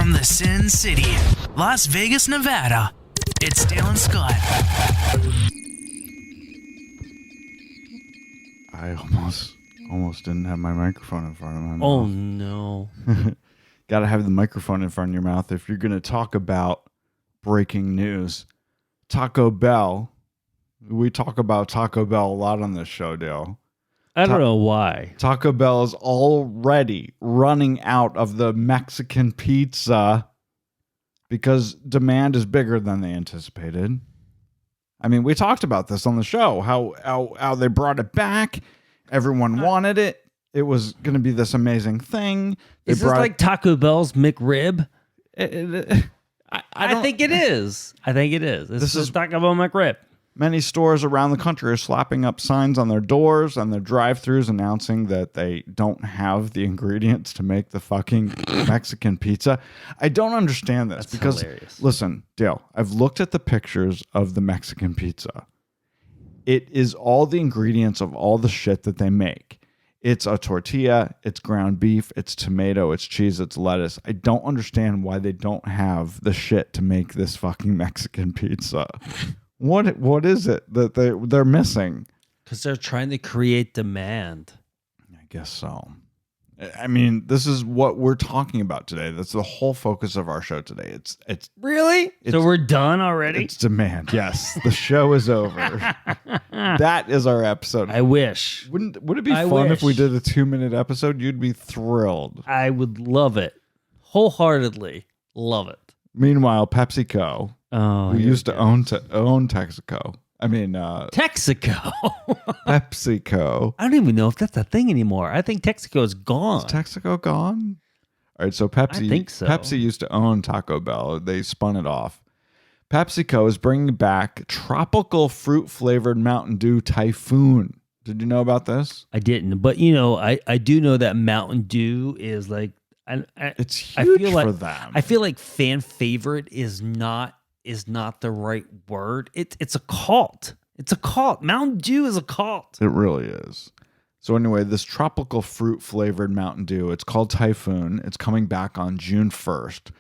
From the Sin City, Las Vegas, Nevada, it's Dale and Scott. I almost didn't have my microphone in front of my mouth. Oh, no. Got to have the microphone in front of your mouth if you're going to talk about breaking news. Taco Bell. We talk about Taco Bell a lot on this show, Dale. I don't know why. Taco Bell is already running out of the Mexican pizza because demand is bigger than they anticipated. I mean, we talked about this on the show, how they brought it back. Everyone wanted it. It was going to be this amazing thing. Is this like Taco Bell's McRib? I think it is. This is Taco Bell McRib. Many stores around the country are slapping up signs on their doors and their drive-thrus announcing that they don't have the ingredients to make the fucking Mexican pizza. I don't understand this. That's because, hilarious. Listen, Dale, I've looked at the pictures of the Mexican pizza. It is all the ingredients of all the shit that they make. It's a tortilla, it's ground beef, it's tomato, it's cheese, it's lettuce. I don't understand why they don't have the shit to make this fucking Mexican pizza. What is it that they're missing? Because they're trying to create demand. I guess so. I mean, this is what we're talking about today. That's the whole focus of our show today. It's really? So we're done already? It's demand. Yes, the show is over. That is our episode. I wish. Would it be fun if we did a 2-minute episode? You'd be thrilled. I would love it. Wholeheartedly love it. Meanwhile, Pepsico. We used to own Texaco. I mean, Texaco. Pepsico. I don't even know if that's a thing anymore. I think Texaco is gone. Is Texaco gone? All right, so Pepsi. I think so. Pepsi used to own Taco Bell. They spun it off. PepsiCo is bringing back tropical fruit flavored Mountain Dew Typhoon. Did you know about this? I didn't, but I do know that Mountain Dew is like it's huge for them. I feel like fan favorite is not the right word. It's a cult. It's a cult. Mountain Dew is a cult. It really is. So anyway, this tropical fruit flavored Mountain Dew, it's called Typhoon. It's coming back on June 1st.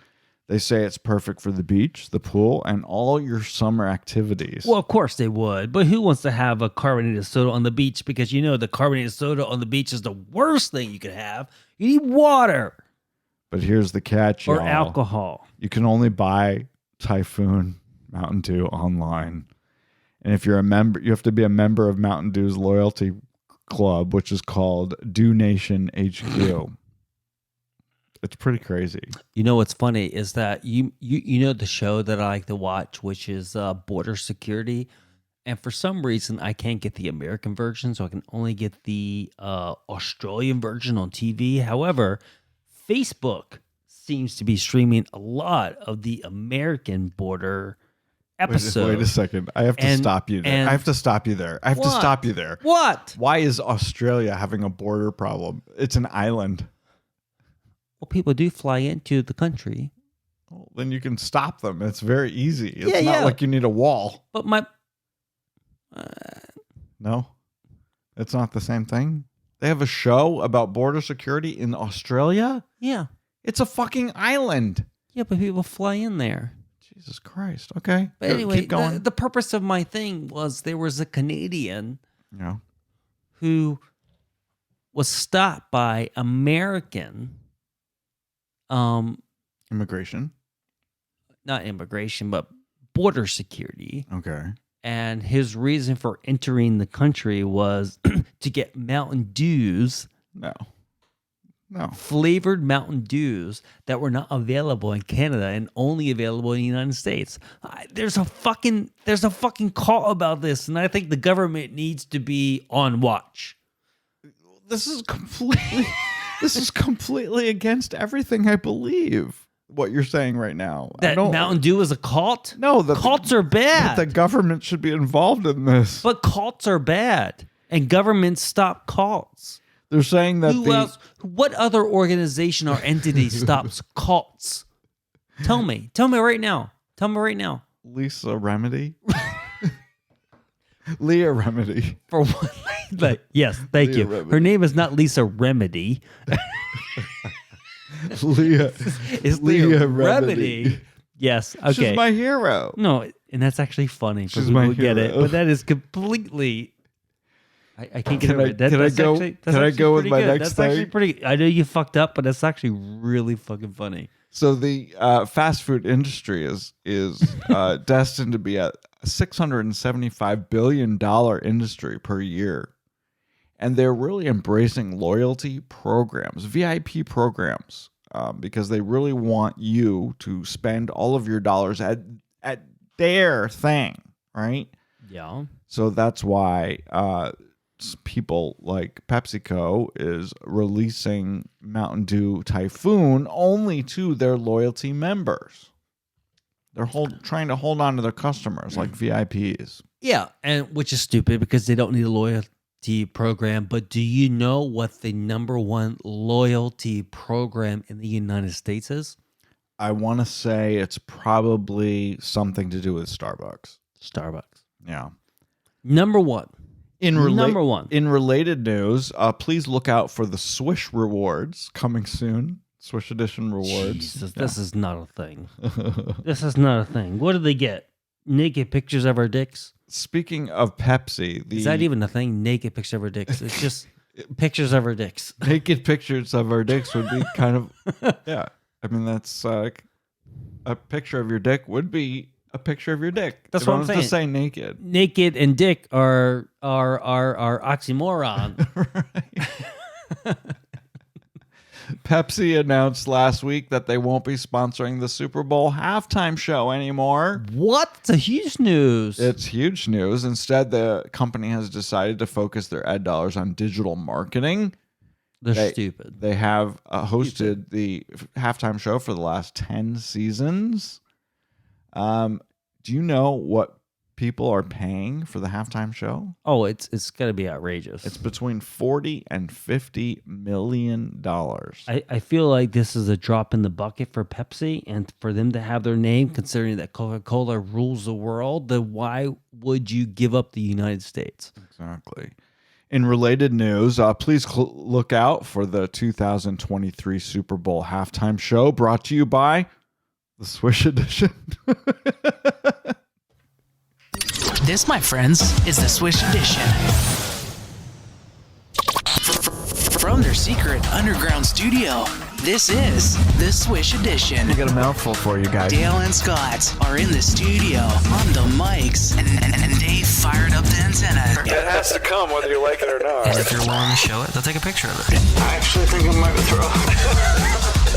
They say it's perfect for the beach, the pool, and all your summer activities. Well, of course they would. But who wants to have a carbonated soda on the beach? Because the carbonated soda on the beach is the worst thing you could have. You need water. But here's the catch, or y'all. Alcohol. You can only buy Typhoon Mountain Dew online. And if you're a member, you have to be a member of Mountain Dew's loyalty club, which is called Dew Nation HQ. It's pretty crazy. You know what's funny is that you know the show that I like to watch, which is Border Security, and for some reason I can't get the American version, so I can only get the Australian version on TV. However, Facebook seems to be streaming a lot of the American border episodes. Wait a second. I have to stop you there. I have to stop you there. What? Why is Australia having a border problem? It's an island. Well, people do fly into the country. Well, then you can stop them. It's very easy. It's not like you need a wall. But No? It's not the same thing? They have a show about border security in Australia? Yeah. It's a fucking island. Yeah, but people fly in there. Jesus Christ. Okay. But anyway, keep going. The purpose of my thing was there was a Canadian who was stopped by American immigration. Not immigration, but border security. Okay. And his reason for entering the country was to get Mountain Dews. No. Flavored Mountain Dews that were not available in Canada and only available in the United States. There's a fucking call about this, and I think the government needs to be on watch. This is completely against everything I believe. What you're saying right now. That Mountain Dew is a cult? No, cults are bad. The government should be involved in this. But cults are bad, and governments stop cults. They're saying that what other organization or entity stops cults? Tell me right now. Lisa Remedy. Leah Remedy. For what? Yes, thank you. Remedy. Her name is not Lisa Remedy. Leah. It's Leah Remedy. Yes. Okay. She's my hero. No, and that's actually funny. She's my get it, hero. but that is completely. I can't get Can over I- it. That, can I that's go- actually, that's can I actually go with pretty my good. next That's actually thing? pretty. I know you fucked up, but that's actually really fucking funny. So the fast food industry is destined to be a $675 billion industry per year. And they're really embracing loyalty programs, VIP programs, because they really want you to spend all of your dollars at their thing, right? Yeah. So that's why people like Pepsico is releasing Mountain Dew Typhoon only to their loyalty members. They're trying to hold on to their customers like VIPs. Yeah, and which is stupid because they don't need a loyalty program. But do you know what the number one loyalty program in the United States is? I want to say it's probably something to do with Starbucks. Starbucks. Yeah. Number one. Number one. In related news, please look out for the Swish rewards coming soon. Swish Edition rewards. Jesus, this is not a thing. This is not a thing. What do they get? Naked pictures of our dicks? Speaking of Pepsi, Is that even a thing? Naked pictures of our dicks. It's just pictures of our dicks. naked pictures of our dicks would be kind of, yeah. I mean, that's a picture of your dick would be a picture of your dick. That's You what I'm don't saying. have to say naked. Naked and dick are oxymoron. Right. Pepsi announced last week that they won't be sponsoring the Super Bowl halftime show anymore. What? It's a huge news. It's huge news. Instead, the company has decided to focus their ad dollars on digital marketing. They're stupid. They have hosted the halftime show for the last 10 seasons. Do you know what people are paying for the halftime show? Oh, it's got to be outrageous. It's between $40 and $50 million. I feel like this is a drop in the bucket for Pepsi, and for them to have their name, considering that Coca-Cola rules the world, then why would you give up the United States? Exactly. In related news, please look out for the 2023 Super Bowl halftime show brought to you by the Swish Edition. This, my friends, is the Swish Edition. From their secret underground studio, this is the Swish Edition. I got a mouthful for you guys. Dale and Scott are in the studio on the mics, and they fired up the antenna. It has to come whether you like it or not. And if you're willing to show it, they'll take a picture of it. I actually think I might throw it.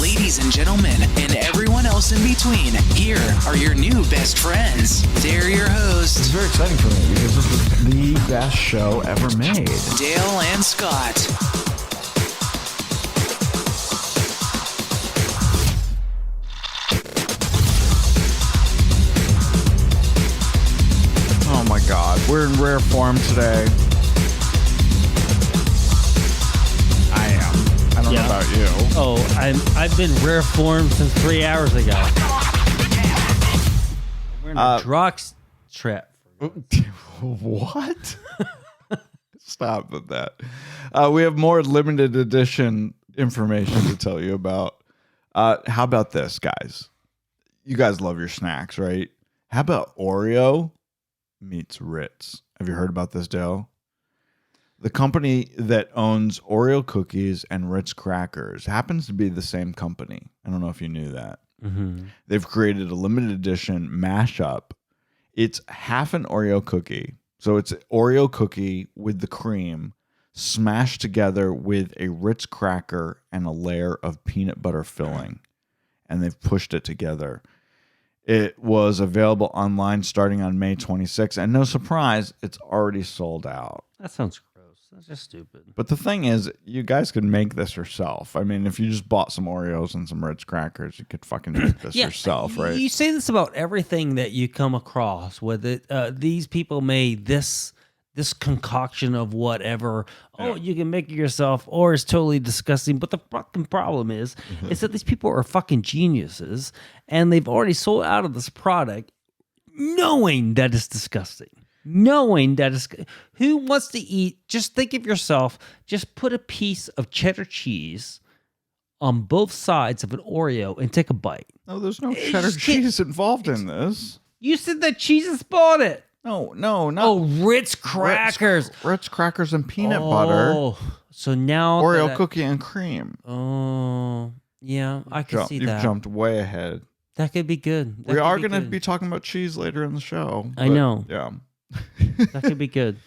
Ladies and gentlemen, and everyone else in between, here are your new best friends. They're your It's hosts, very exciting for me because this is the best show ever made. Dale and Scott. Oh my God, we're in rare form today. I am. I don't know Yeah. about you. Oh, I've been rare form since 3 hours ago. We're in a drugs trap. What? Stop with that. We have more limited edition information to tell you about. How about this, guys? You guys love your snacks, right? How about Oreo meets Ritz? Have you heard about this, Dale? The company that owns Oreo cookies and Ritz crackers happens to be the same company. I don't know if you knew that. Mm-hmm. They've created a limited edition mashup. It's half an Oreo cookie. So it's Oreo cookie with the cream smashed together with a Ritz cracker and a layer of peanut butter filling. And they've pushed it together. It was available online starting on May 26th. And no surprise, it's already sold out. That sounds gross. That's just stupid. But the thing is, you guys could make this yourself. I mean, if you just bought some Oreos and some Ritz crackers, you could fucking make this yourself, right? You say this about everything that you come across. With it, these people made this concoction of whatever. Oh, you can make it yourself, or it's totally disgusting. But the fucking problem is that these people are fucking geniuses, and they've already sold out of this product, knowing that it's disgusting. Knowing that it's, who wants to eat, just think of yourself, just put a piece of cheddar cheese on both sides of an Oreo and take a bite. No, there's no cheddar cheese involved in this. You said that Jesus bought it. No, not Oh, Ritz crackers. Ritz crackers and peanut butter. Oh, so now Oreo cookie and cream. Oh, yeah, I can see that. You've jumped way ahead. That could be good. We are going to be talking about cheese later in the show. I know. Yeah. That could be good.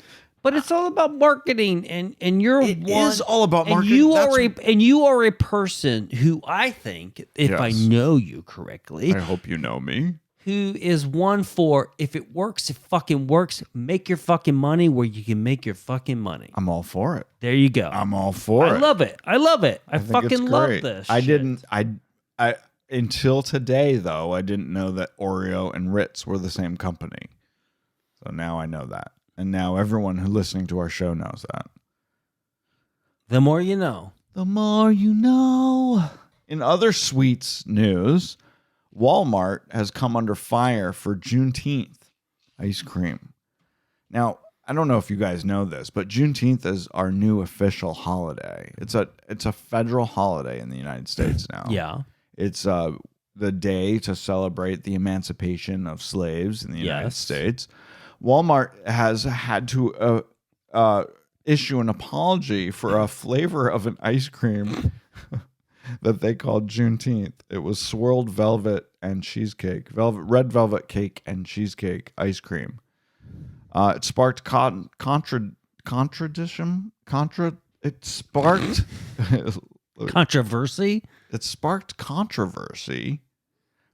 But it's all about marketing, and you're It is all about marketing. And you are a person who I think, if I Yes. know you correctly, I hope you know me. who is one for if it works, it fucking works. Make your fucking money where you can make your fucking money. I'm all for it. There you go. I'm all for it. I love it. I love it. I think it's fucking love great. this. I shit. didn't. I until today though. I didn't know that Oreo and Ritz were the same company. So now I know that, and now everyone who's listening to our show knows that. The more you know. The more you know. In other sweets news, Walmart has come under fire for Juneteenth ice cream. Now, I don't know if you guys know this, but Juneteenth is our new official holiday. It's a federal holiday in the United States now. Yeah. It's the day to celebrate the emancipation of slaves in the United States. Walmart has had to issue an apology for a flavor of an ice cream that they called Juneteenth. It was swirled velvet and cheesecake, red velvet cake and cheesecake ice cream. It sparked controversy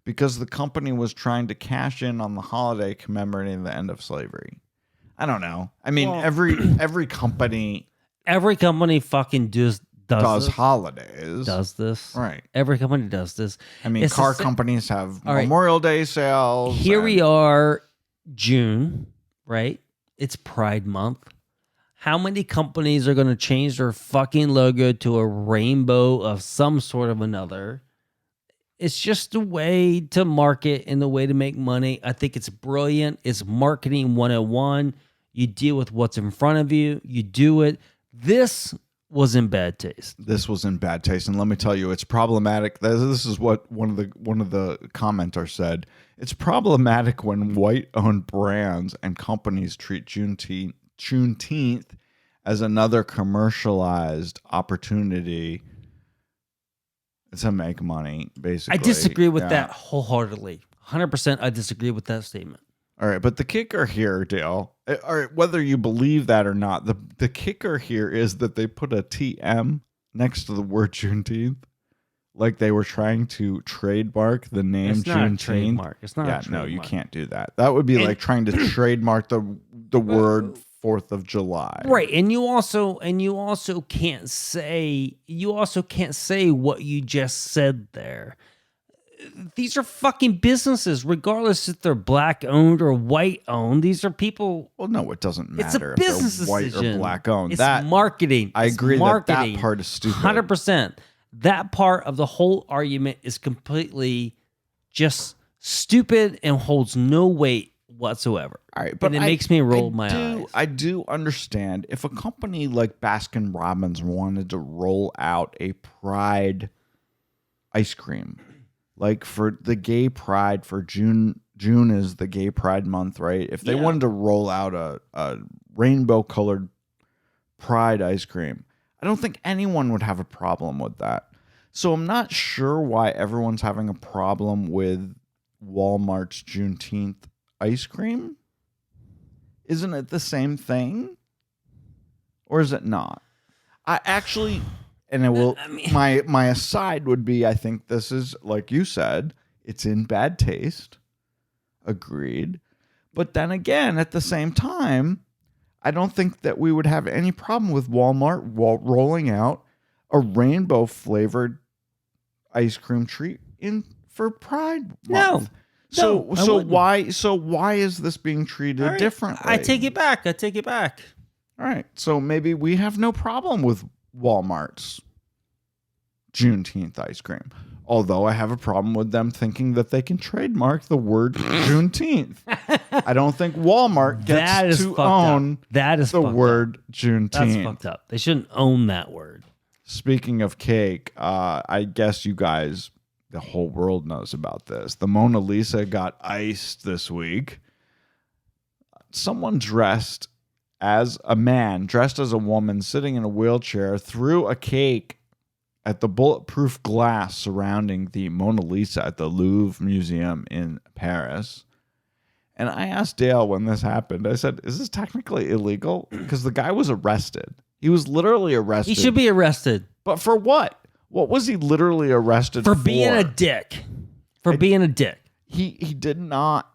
because the company was trying to cash in on the holiday commemorating the end of slavery. I don't know. I mean, every company fucking does this. holidays. Does this. Right. Every company does this. I mean, It's car the sa- companies have All right. Memorial Day sales. Here we are, June, right? It's Pride Month. How many companies are going to change their fucking logo to a rainbow of some sort of another? It's just a way to market and the way to make money. I think it's brilliant. It's marketing 101. You deal with what's in front of you. You do it. This was in bad taste. This was in bad taste, and let me tell you, it's problematic. This is what one of the commenters said. It's problematic when white-owned brands and companies treat Juneteenth as another commercialized opportunity to make money. Basically, I disagree with that wholeheartedly. 100%. I disagree with that statement. All right, but the kicker here, Dale, all right, whether you believe that or not, the kicker here is that they put a TM next to the word Juneteenth, like they were trying to trademark the name It's not a Juneteenth. trademark. It's not a Yeah, trademark. no, you can't do that. That would be like trying to trademark the word 4th of July. Right, and you also can't say what you just said there. These are fucking businesses, regardless if they're black owned or white owned. These are people. Well, no, it doesn't matter It's a if business they're white decision. or black owned. It's That marketing. I It's agree marketing. that part is stupid. 100%. That part of the whole argument is completely just stupid and holds no weight whatsoever. All right, but and it makes me roll my eyes. I do understand if a company like Baskin Robbins wanted to roll out a Pride ice cream, like for the gay pride for June is the gay pride month, right? If they wanted to roll out a rainbow colored Pride ice cream, I don't think anyone would have a problem with that. So I'm not sure why everyone's having a problem with Walmart's Juneteenth ice cream. Isn't it the same thing? Or is it not? I actually, and it will, my aside would be, I think this is, like you said, it's in bad taste. Agreed. But then again, at the same time, I don't think that we would have any problem with Walmart rolling out a rainbow flavored ice cream treat for Pride Month. So why is this being treated differently? I take it back. All right. So maybe we have no problem with Walmart's Juneteenth ice cream. Although I have a problem with them thinking that they can trademark the word Juneteenth. I don't think Walmart gets to own the word Juneteenth. That's fucked up. They shouldn't own that word. Speaking of cake, I guess you guys, the whole world knows about this. The Mona Lisa got iced this week. Someone dressed as a man, dressed as a woman, sitting in a wheelchair, threw a cake at the bulletproof glass surrounding the Mona Lisa at the Louvre Museum in Paris. And I asked Dale when this happened, I said, is this technically illegal? Because the guy was arrested. He was literally arrested. He should be arrested. But for what? What was he literally arrested for? For being a dick. Being a dick. He did not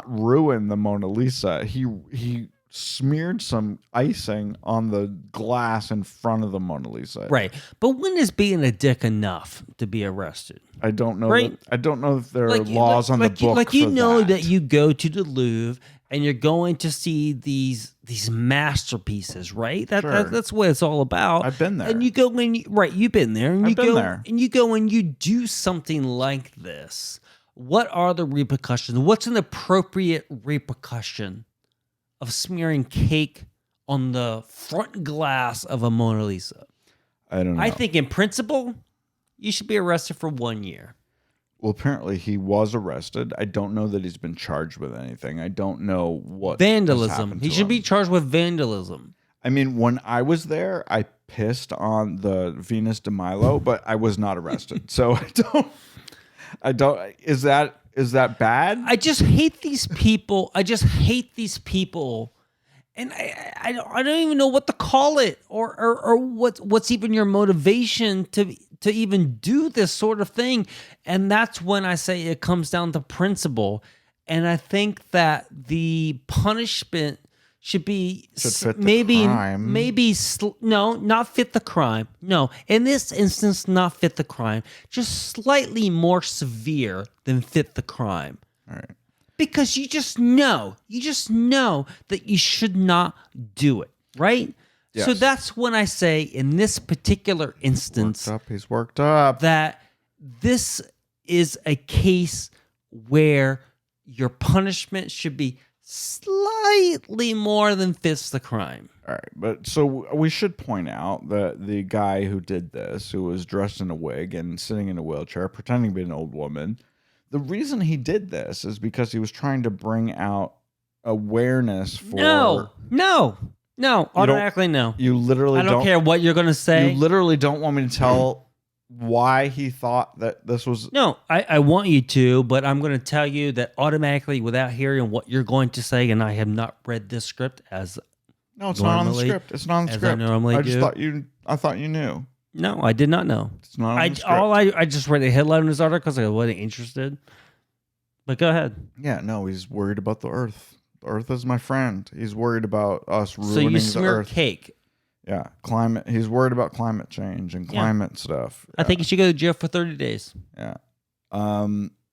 ruin the Mona Lisa. He smeared some icing on the glass in front of the Mona Lisa. Right. But when is being a dick enough to be arrested? I don't know. Right? I don't know if there are laws on the book. Like you for know that you go to the Louvre and you're going to see these masterpieces, right? Sure. That's what it's all about. I've been there. And you go and you've been there. And I've been there. And you go and you do something like this. What are the repercussions? What's an appropriate repercussion of smearing cake on the front glass of a Mona Lisa? I don't know. I think in principle, you should be arrested for 1 year. Well, apparently he was arrested. I don't know that he's been charged with anything. I don't know what Vandalism. He to should him. be charged with vandalism. I mean, when I was there, I pissed on the Venus de Milo, but I was not arrested. So I don't. Is that bad? I just hate these people. And I don't even know what to call it or what's even your motivation to even do this sort of thing. And that's when I say it comes down to principle. And I think that the punishment should be fit the crime. No, not fit the crime. No, in this instance, not fit the crime. Just slightly more severe than fit the crime. All right. Because you just know that you should not do it, right? Yes. So that's when I say in this particular instance He's worked up. that this is a case where your punishment should be slightly more than fits the crime. All right, but so we should point out that the guy who did this, who was dressed in a wig and sitting in a wheelchair, pretending to be an old woman, the reason he did this is because he was trying to bring out awareness for... No, automatically no. You literally I don't care what you're going to say. You literally don't want me to tell why he thought that this was... No, I want you to, but I'm going to tell you that automatically without hearing what you're going to say, and I have not read this script as... No, it's not on the script. It's not on the as script. I normally do. I thought you knew. No, I did not know. It's not on the script. I just read the headline in this article because I wasn't interested. But go ahead. Yeah, no, he's worried about the Earth. The Earth is my friend. He's worried about us ruining So you the smear Earth. cake. Yeah, climate. He's worried about climate change and climate stuff. I think you should go to jail for 30 days. Yeah.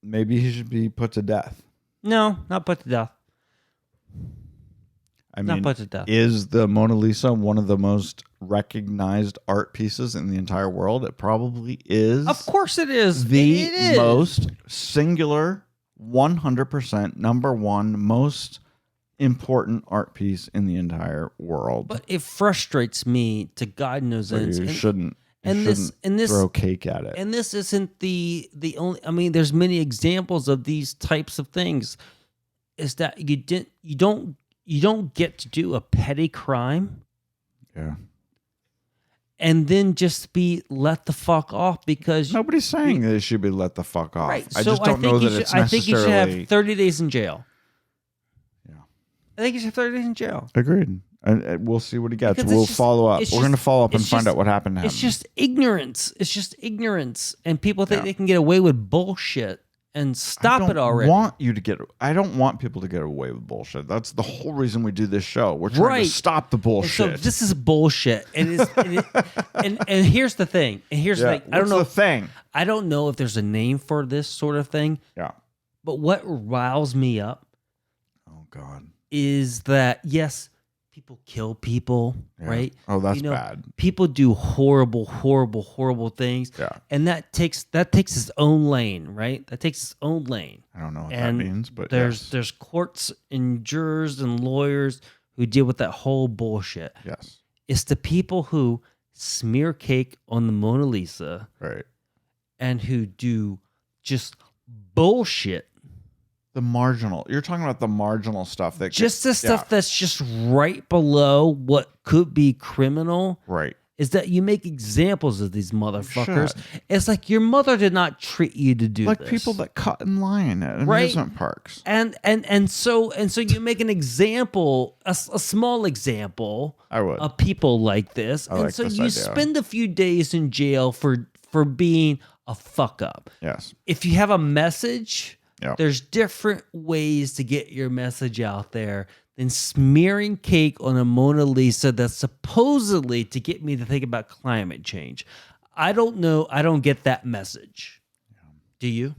Maybe he should be put to death. No, not put to death. I Not mean, put to death. is the Mona Lisa one of the most recognized art pieces in the entire world? It probably is. Of course it is. The It is. most singular, 100% number one most important art piece in the entire world. But it frustrates me to God knows But ends. you And- shouldn't. You and this- shouldn't and this- throw cake at it. And this isn't the only. I mean, there's many examples of these types of things. Is that you don't get to do a petty crime Yeah. and then just be let the fuck off because Nobody's saying that it should be let the fuck off. right. I so just don't know you that should, it's I think you should necessarily... have 30 days in jail. Yeah. I think you should have 30 days in jail. Agreed. And we'll see what he gets. Because We'll it's just- follow up. it's We're going to just- follow up and it's find just- out what happened to him. It's just ignorance. It's just ignorance, and people think Yeah. they can get away with bullshit. And stop it already. I don't want people to get away with bullshit. That's the whole reason we do this show. We're trying Right. to stop the And bullshit. so this is bullshit. And here's the thing. And here's the thing. I don't know. the thing. I don't know if there's a name for this sort of thing. Yeah. But what riles me up Oh God. is that yes, people kill people, Yeah. right? Oh, that's bad. People do horrible, horrible, horrible things. Yeah. And that takes its own lane, right? That takes its own lane. I don't know what And that means, but there's yes. there's courts and jurors and lawyers who deal with that whole bullshit. Yes. It's the people who smear cake on the Mona Lisa Right. and who do just bullshit. You're talking about the marginal stuff that Just the stuff that's just right below what could be criminal. Right. Is that you make examples of these motherfuckers. Should. It's like your mother did not treat you to do Like this. people that cut in line at amusement parks. And so you make an example, a small example I would. of people like this. I and like so this you idea. spend a few days in jail for being a fuck up. Yes. If you have a message, Yeah. there's different ways to get your message out there than smearing cake on a Mona Lisa that's supposedly to get me to think about climate change. I don't know. I don't get that message. Do you?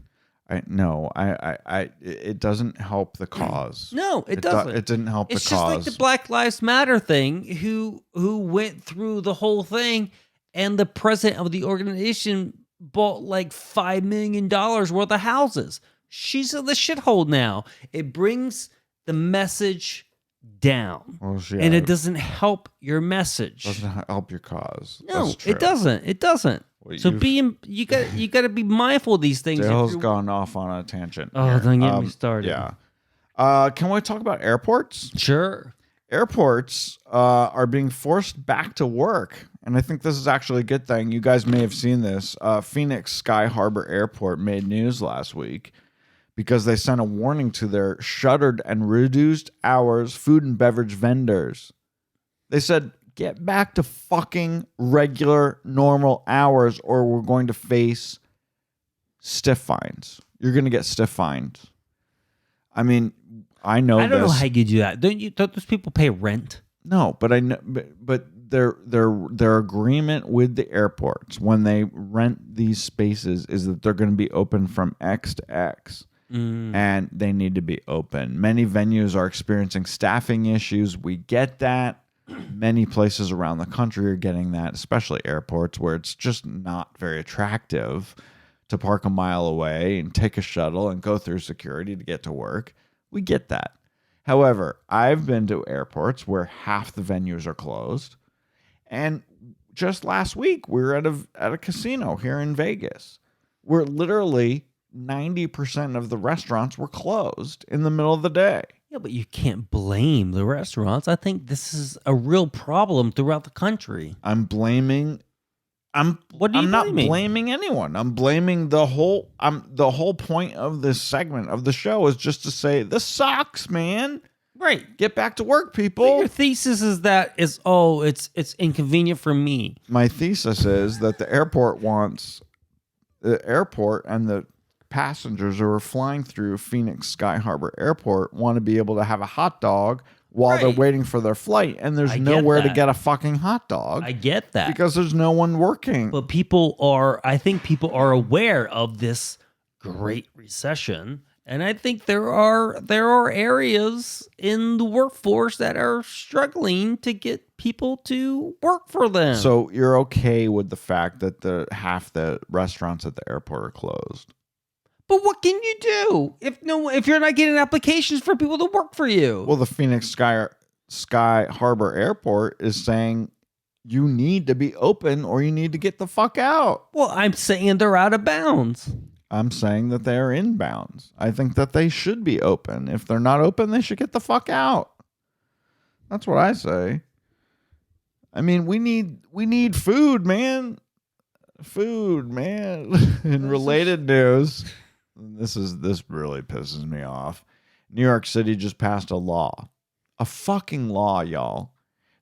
It doesn't help the cause. No, it doesn't. It didn't help It's the just cause. like the Black Lives Matter thing, who went through the whole thing, and the president of the organization bought like $5 million worth of houses. She's in the shithole now. It brings the message down, and it doesn't help your message. Doesn't help your cause. No, That's true. it doesn't. It doesn't. Well, So you got to be mindful of these things. if Dale's you're- gone off on a tangent. Oh, here. don't get me started. Yeah. Can we talk about airports? Sure. Airports are being forced back to work. And I think this is actually a good thing. You guys may have seen this. Phoenix Sky Harbor Airport made news last week because they sent a warning to their shuttered and reduced hours food and beverage vendors. They said, get back to fucking regular, normal hours or we're going to face stiff fines. You're going to get stiff fines. I mean, I don't know how you do that. Don't those people pay rent? No, but I know, but their agreement with the airports when they rent these spaces is that they're going to be open from X to X, and they need to be open. Many venues are experiencing staffing issues. We get that. Many places around the country are getting that, especially airports where it's just not very attractive to park a mile away and take a shuttle and go through security to get to work. We get that. However, I've been to airports where half the venues are closed. And just last week, we were at a casino here in Vegas where literally 90% of the restaurants were closed in the middle of the day. Yeah, but you can't blame the restaurants. I think this is a real problem throughout the country. I'm blaming. What are you I'm not blaming? blaming anyone. I'm blaming the whole. The whole point of this segment of the show is just to say this sucks, man. Right. Get back to work, But people. your thesis is that it's inconvenient for me. My thesis is that the airport and the passengers who are flying through Phoenix Sky Harbor Airport want to be able to have a hot dog while they're Right. waiting for their flight, and there's I get nowhere to that. get a fucking hot dog I get that. because there's no one working. But I think people are aware of this great recession. And I think there are areas in the workforce that are struggling to get people to work for them. So you're okay with the fact that half the restaurants at the airport are closed? but what can you do if you're not getting applications for people to work for you? Well, the Phoenix Sky Harbor Airport is saying you need to be open or you need to get the fuck out. Well, I'm saying they're out of bounds. I'm saying that they're inbounds. I think that they should be open. If they're not open, they should get the fuck out. That's what I say. I mean, we need food, man. Food, man. In related news, this really pisses me off. New York City just passed a fucking law, y'all,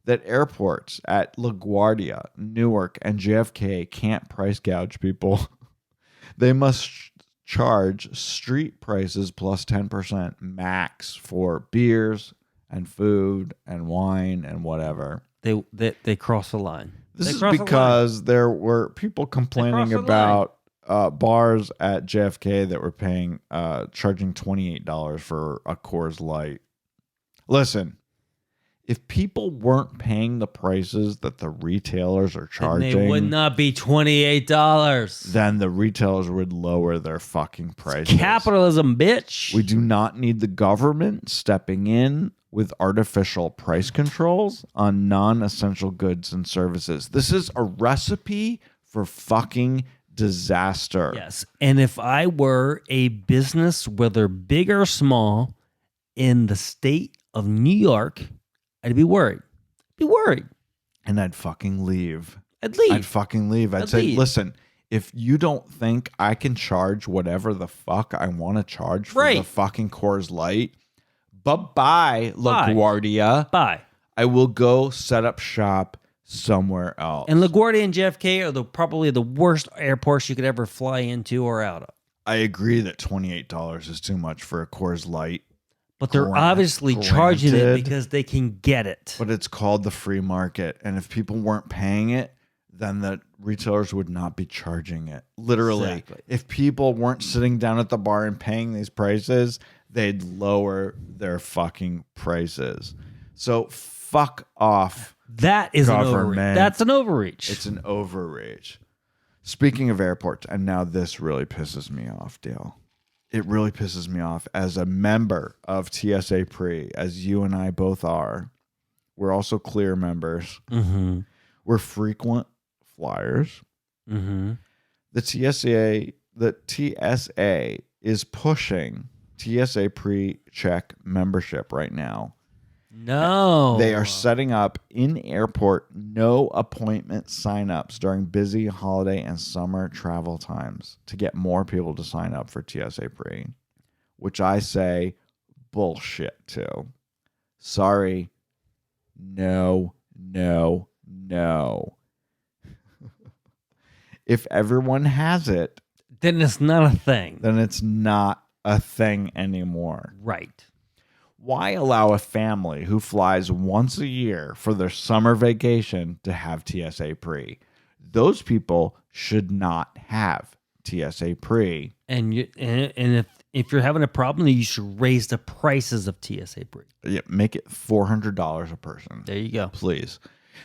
that airports at LaGuardia, Newark, and JFK can't price gouge people. They must charge street prices plus 10% max for beers and food and wine and whatever. They cross the line. This They is cross the line. because there were people complaining the about bars at JFK that were charging $28 for a Coors Light. Listen, if people weren't paying the prices that the retailers are And charging, they would not be $28. then the retailers would lower their fucking prices. Capitalism, bitch. We do not need the government stepping in with artificial price controls on non-essential goods and services. This is a recipe for fucking disaster. Yes. And if I were a business, whether big or small, in the state of New York, I'd be worried. And I'd fucking leave. I'd leave. I'd fucking leave. I'd say, leave. listen, if you don't think I can charge whatever the fuck I want to charge for the fucking Coors Light, bye-bye, LaGuardia. Bye. I will go set up shop somewhere else. And LaGuardia and JFK are probably the worst airports you could ever fly into or out of. I agree that $28 is too much for a Coors Light. But they're obviously charging it because they can get it. But it's called the free market. And if people weren't paying it, then the retailers would not be charging it. Literally. Exactly. If people weren't sitting down at the bar and paying these prices, they'd lower their fucking prices. So fuck off. That is government. an overreach. That's an overreach. It's an overreach. Speaking of airports, and now this really pisses me off, Dale. It really pisses me off as a member of TSA Pre, as you and I both are. We're also clear members. Mm-hmm. We're frequent flyers. Mm-hmm. The TSA is pushing TSA Pre-check membership right now. No. They are setting up in-airport no appointment signups during busy holiday and summer travel times to get more people to sign up for TSA Pre, which I say bullshit to. Sorry. No. If everyone has it, then it's not a thing. then it's not a thing anymore. Right. Why allow a family who flies once a year for their summer vacation to have TSA Pre? Those people should not have TSA Pre. And if you're having a problem, you should raise the prices of TSA Pre. Yeah, make it $400 a person. There you go. Please.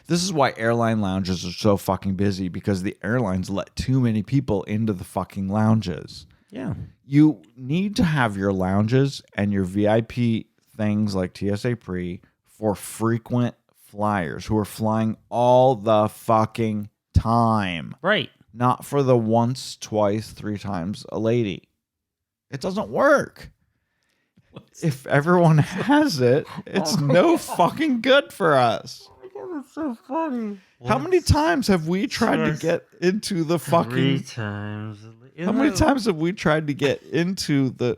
This is why airline lounges are so fucking busy, because the airlines let too many people into the fucking lounges. Yeah. You need to have your lounges and your VIP things like TSA Pre for frequent flyers who are flying all the fucking time. Right. Not for the once, twice, 3 times a lady. It doesn't work. If everyone has it, it's no fucking good for us. It's so funny. How many times have we tried to get into the fucking... 3 times. How many times have we tried to get into the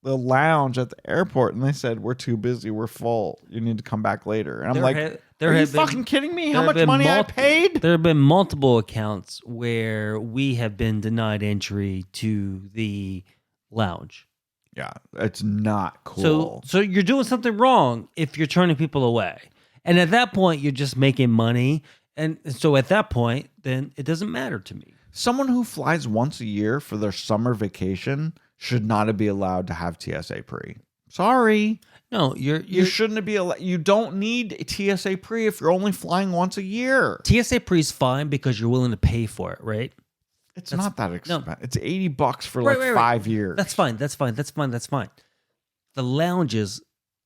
lounge at the airport and they said, we're too busy, we're full, you need to come back later? And I'm are you fucking kidding me? How much money I paid? There have been multiple accounts where we have been denied entry to the lounge. Yeah, it's not cool. So you're doing something wrong if you're turning people away. And at that point, you're just making money. And so at that point, then it doesn't matter to me. Someone who flies once a year for their summer vacation should not be allowed to have TSA Pre. Sorry. No, you shouldn't be allowed. You don't need TSA Pre if you're only flying once a year. TSA Pre is fine because you're willing to pay for it, right? It's not that expensive. No. It's $80 for 5 years. That's fine. The lounges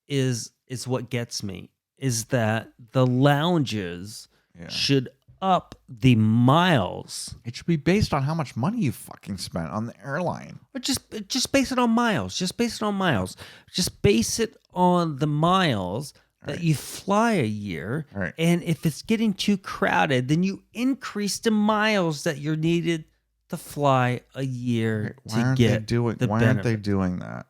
is what gets me. Is that the lounges should up the miles. It should be based on how much money you fucking spent on the airline. Or just base it on miles. Just base it on miles. Just base it on the miles that you fly a year. Right. And if it's getting too crowded, then you increase the miles that you're needed to fly a year Why aren't they doing that?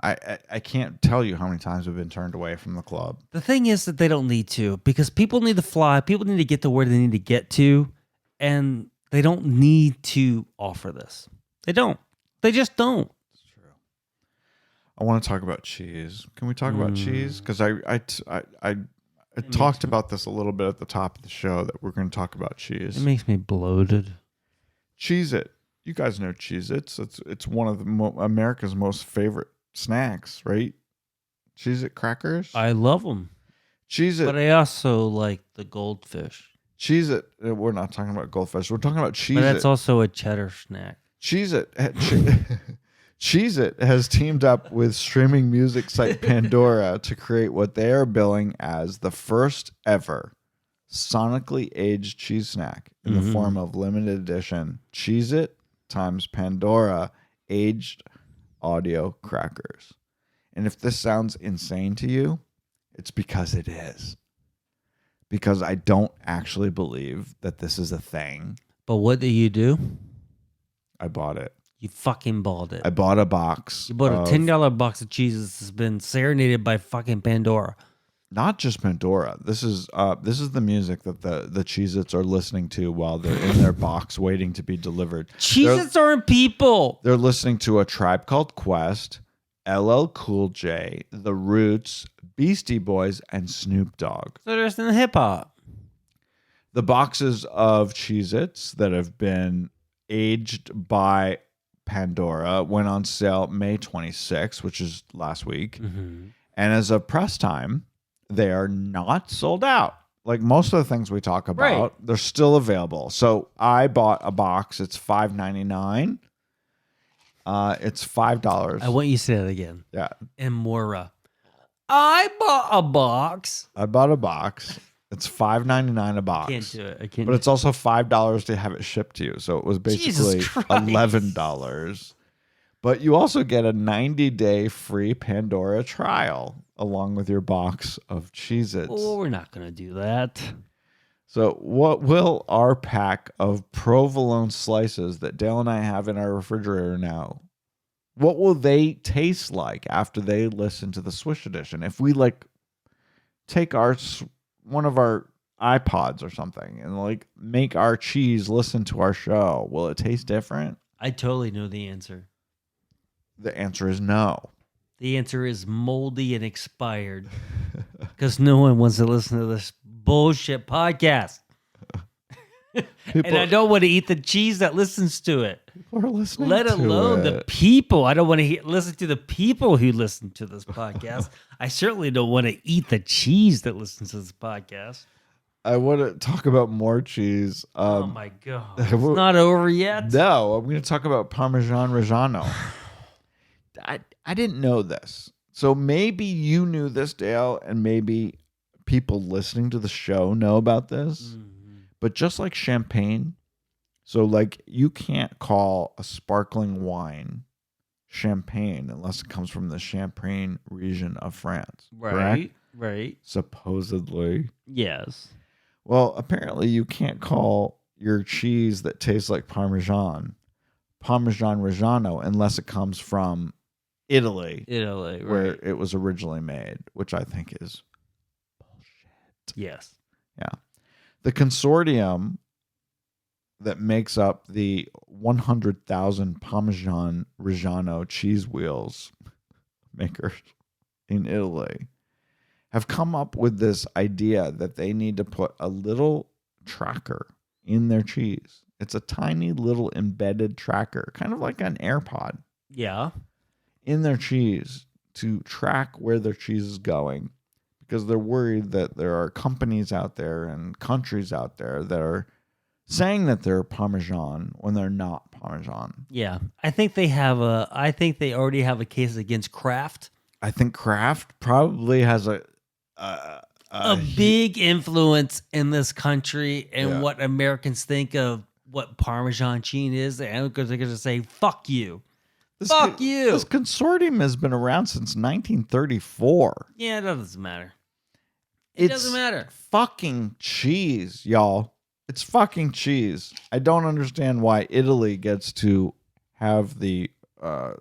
I can't tell you how many times we've been turned away from the club. The thing is that they don't need to, because people need to fly. People need to get to where they need to get to, and they don't need to offer this. They don't. They just don't. It's true. I want to talk about cheese. Can we talk about cheese? Because I talked about this a little bit at the top of the show that we're going to talk about cheese. It makes me bloated. Cheez-It. You guys know Cheez-Its. It's one of America's most favorite snacks, right? Cheez-It crackers. I love them. Cheez-It. But I also like the goldfish. Cheez-It. We're not talking about goldfish. We're talking about Cheez-It. But that's also a cheddar snack. Cheez-It. Cheez-It has teamed up with streaming music site Pandora to create what they are billing as the first ever sonically aged cheese snack in the form of limited edition Cheez-It times Pandora aged audio crackers. And if this sounds insane to you, it's because it is. Because I don't actually believe that this is a thing. But what did you do? I bought it. You fucking bought it. I bought a box. You bought a $10 box of cheeses that's been serenaded by fucking Pandora. Not just Pandora. This is the music that the Cheez-Its are listening to while they're in their box waiting to be delivered. Cheez-Its aren't people. They're listening to A Tribe Called Quest, LL Cool J, The Roots, Beastie Boys, and Snoop Dogg. So they're listening to hip hop. The boxes of Cheez-Its that have been aged by Pandora went on sale May 26th, which is last week. And as of press time, they are not sold out. Like most of the things we talk about, they're still available. So I bought a box. It's $5.99. It's $5. I want you to say that again. Yeah. And Mora. I bought a box. I bought a box. It's $5.99 a box. Can't do it. I can't. But it's also $5 to have it shipped to you. So it was basically $11. But you also get a 90-day free Pandora trial along with your box of Cheez-Its. Oh, we're not going to do that. So what will our pack of provolone slices that Dale and I have in our refrigerator now, what will they taste like after they listen to the Swish Edition? If we like take one of our iPods or something and like make our cheese listen to our show, will it taste different? I totally know the answer. The answer is no. The answer is moldy and expired because no one wants to listen to this bullshit podcast. And I don't want to eat the cheese that listens to it. People are listening Let to alone the it. people. I don't want to listen to the people who listen to this podcast. I certainly don't want to eat the cheese that listens to this podcast. I want to talk about more cheese. Oh my God. It's not over yet? No, I'm going to talk about Parmesan Reggiano. I didn't know this. So maybe you knew this, Dale, and maybe people listening to the show know about this. But just like champagne, so like you can't call a sparkling wine champagne unless it comes from the Champagne region of France. Correct? Right. Supposedly. Yes. Well, apparently you can't call your cheese that tastes like Parmesan Reggiano unless it comes from Italy, right. where it was originally made, which I think is bullshit. Yes. Yeah. The consortium that makes up the 100,000 Parmesan Reggiano cheese wheels makers in Italy have come up with this idea that they need to put a little tracker in their cheese. It's a tiny little embedded tracker, kind of like an AirPod. Yeah. In their cheese to track where their cheese is going, because they're worried that there are companies out there and countries out there that are saying that they're Parmesan when they're not Parmesan. Yeah. I think they already have a case against Kraft. I think Kraft probably has a big influence in this country and what Americans think of what Parmesan cheese is, and because they're going to say, fuck you. Fuck you. This consortium has been around since 1934. Yeah, it doesn't matter. It doesn't matter. Fucking cheese, y'all. It's fucking cheese. I don't understand why Italy gets to have the, I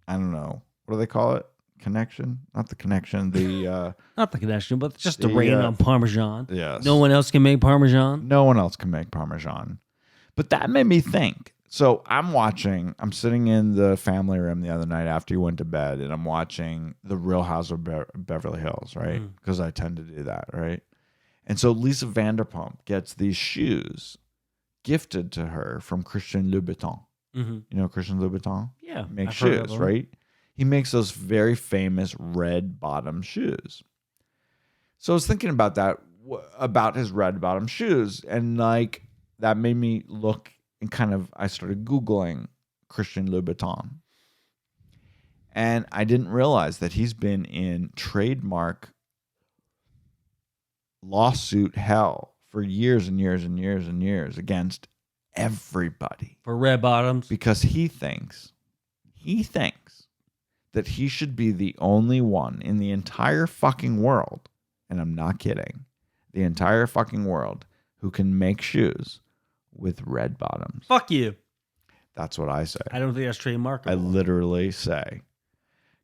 don't know, what do they call it? Connection? Not the connection. The not the connection, but just the rain on Parmesan. Yes. No one else can make Parmesan. No one else can make Parmesan. But that made me think. So I'm sitting in the family room the other night after you went to bed, and I'm watching The Real House of Beverly Hills, right? Because I tend to do that, right? And so Lisa Vanderpump gets these shoes gifted to her from Christian Louboutin. You know Christian Louboutin? Yeah. Makes shoes, right? He makes those very famous red bottom shoes. So I was thinking about that, about his red bottom shoes, and like that made me look and kind of, I started Googling Christian Louboutin. And I didn't realize that he's been in trademark lawsuit hell for years and years and years and years against everybody. For red bottoms? Because he thinks that he should be the only one in the entire fucking world, and I'm not kidding, the entire fucking world who can make shoes with red bottoms. Fuck you. That's what I say. I don't think that's trademarkable. I literally say.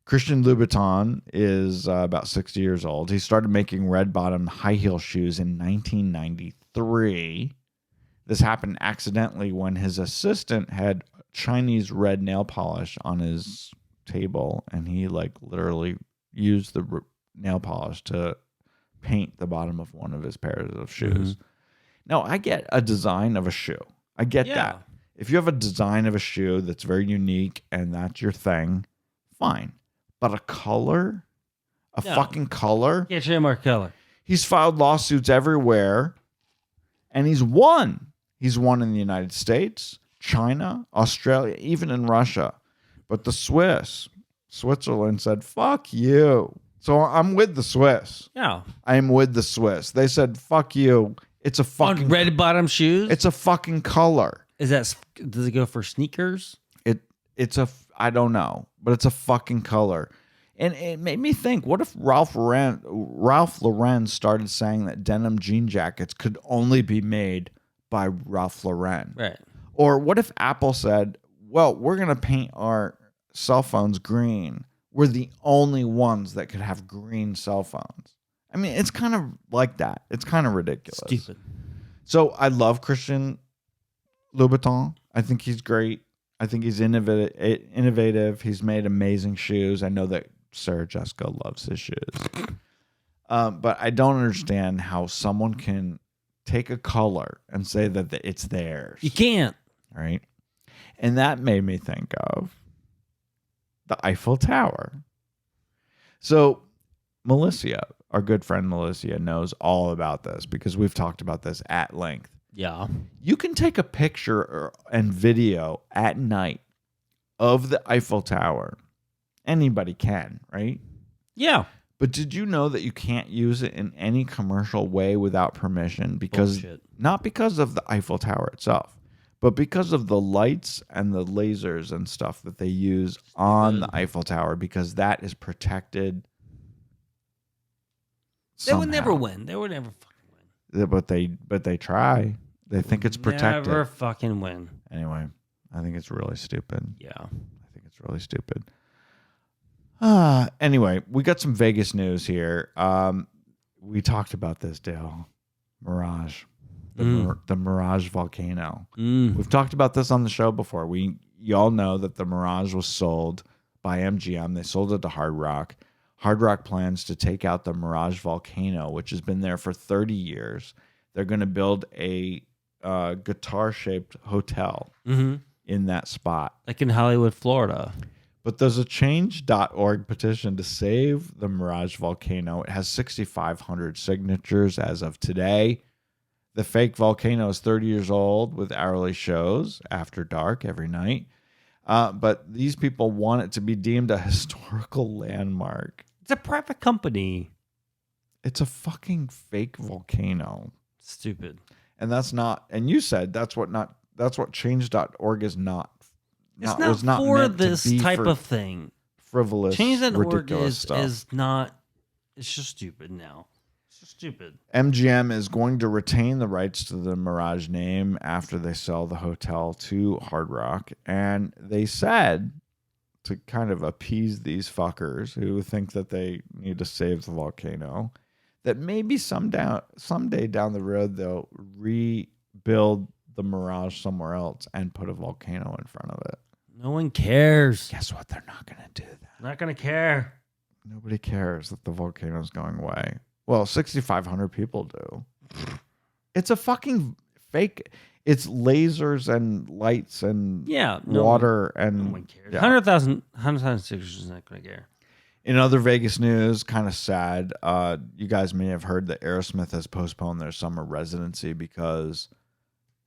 Christian Louboutin is about 60 years old. He started making red bottom high heel shoes in 1993. This happened accidentally when his assistant had Chinese red nail polish on his table, and he like literally used the nail polish to paint the bottom of one of his pairs of shoes. Mm-hmm. Now, I get a design of a shoe. I get that. If you have a design of a shoe that's very unique and that's your thing, fine. But a color? Fucking color? Yeah, trademark color. He's filed lawsuits everywhere, and he's won. He's won in the United States, China, Australia, even in Russia. But the Switzerland said, fuck you. So I'm with the Swiss. Yeah. I'm with the Swiss. They said, fuck you. It's a fucking... On red bottom shoes? It's a fucking color. Does it go for sneakers? I don't know, but it's a fucking color. And it made me think, what if Ralph Lauren started saying that denim jean jackets could only be made by Ralph Lauren? Right. Or what if Apple said, well, we're going to paint our cell phones green. We're the only ones that could have green cell phones. I mean, it's kind of like that. It's kind of ridiculous. Stupid. So I love Christian Louboutin. I think he's great. I think he's innovative. He's made amazing shoes. I know that Sarah Jessica loves his shoes. But I don't understand how someone can take a color and say that it's theirs. You can't. Right? And that made me think of the Eiffel Tower. So Melissa, our good friend Melissa, knows all about this because we've talked about this at length. Yeah. You can take a picture and video at night of the Eiffel Tower. Anybody can, right? Yeah. But did you know that you can't use it in any commercial way without permission? Because not because of the Eiffel Tower itself, but because of the lights and the lasers and stuff that they use on the Eiffel Tower, because that is protected. They would never win. They would never fucking win. But they try. They think it's protected. Never fucking win. Anyway, I think it's really stupid. Yeah. I think it's really stupid. Anyway, we got some Vegas news here. We talked about this, Dale. Mirage. The Mirage volcano. We've talked about this on the show before. Y'all know that the Mirage was sold by MGM. They sold it to Hard Rock. Hard Rock plans to take out the Mirage volcano, which has been there for 30 years. They're going to build a guitar-shaped hotel in that spot. Like in Hollywood, Florida. But there's a change.org petition to save the Mirage volcano. It has 6,500 signatures as of today. The fake volcano is 30 years old with hourly shows after dark every night. But these people want it to be deemed a historical landmark. It's a private company. It's a fucking fake volcano. Stupid. And that's not, and you said that's what change.org is not. It's not for this type of thing. Frivolous, Change.org stuff. is not, it's just stupid now. It's just stupid. MGM is going to retain the rights to the Mirage name after they sell the hotel to Hard Rock. And they said, to kind of appease these fuckers who think that they need to save the volcano, that maybe someday down the road they'll rebuild the Mirage somewhere else and put a volcano in front of it. No one cares. Guess what? They're not going to do that. Not going to care. Nobody cares that the volcano is going away. Well, 6,500 people do. It's a fucking fake. It's lasers and lights and water and no one cares. 100,000 signatures is not going to care. In other Vegas news, kind of sad. You guys may have heard that Aerosmith has postponed their summer residency because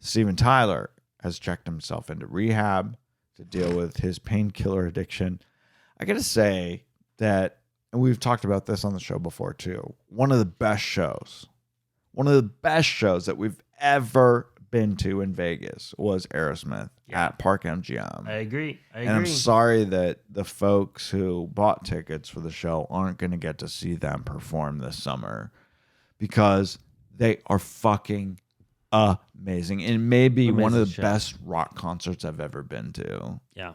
Steven Tyler has checked himself into rehab to deal with his painkiller addiction. I got to say that, and we've talked about this on the show before too, one of the best shows that we've ever been to in Vegas was Aerosmith at Park MGM. I agree. And I'm sorry that the folks who bought tickets for the show aren't going to get to see them perform this summer because they are fucking amazing. It may be one of the best rock concerts I've ever been to. Yeah.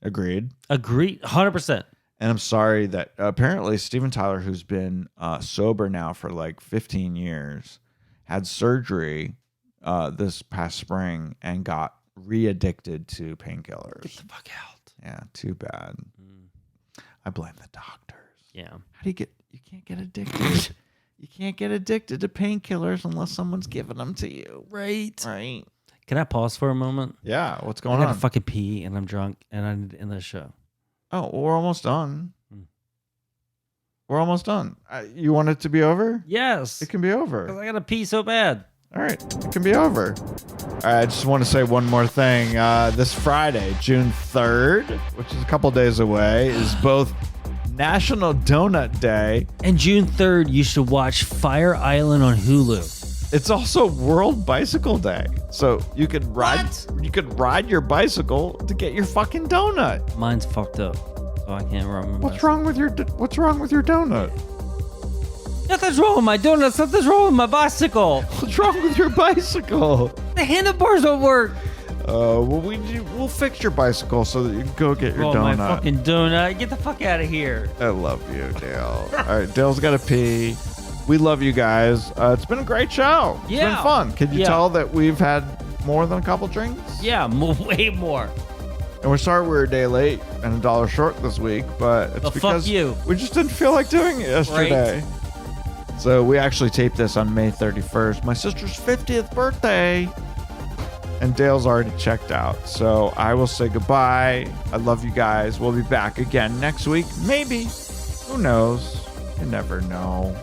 Agreed? Agreed. 100%. And I'm sorry that apparently Steven Tyler, who's been sober now for like 15 years, had surgery this past spring and got re-addicted to painkillers. Get the fuck out. Yeah, too bad. I blame the doctors. Yeah. How do you can't get addicted. You can't get addicted to painkillers unless someone's giving them to you. Right. Right. Can I pause for a moment? Yeah, what's I going gotta on? fucking pee and I'm drunk and I need to end the show. Oh, we're almost done. We're almost done. You want it to be over? Yes. It can be over. Because I gotta pee so bad. All right, it can be over. All right, I just want to say one more thing. This Friday, June 3rd, which is a couple days away, is both National Donut Day. And June 3rd, you should watch Fire Island on Hulu. It's also World Bicycle Day. So you could ride your bicycle to get your fucking donut. Mine's fucked up, so I can't remember. What's wrong with your donut? Nothing's wrong with my donuts. Nothing's wrong with my bicycle. What's wrong with your bicycle? The handlebars don't work. Well, we'll fix your bicycle so that you can go get your Oh, donut. my fucking donut. Get the fuck out of here. I love you, Dale. All right, Dale's got to pee. We love you guys. It's been a great show. It's been fun. Can you tell that we've had more than a couple drinks? Yeah, way more. And we're sorry we're a day late and $1 short this week, but it's because fuck you. We just didn't feel like doing it yesterday. Right. So we actually taped this on May 31st, my sister's 50th birthday. And Dale's already checked out. So I will say goodbye. I love you guys. We'll be back again next week. Maybe. Who knows? You never know.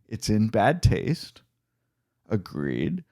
It's in bad taste. Agreed.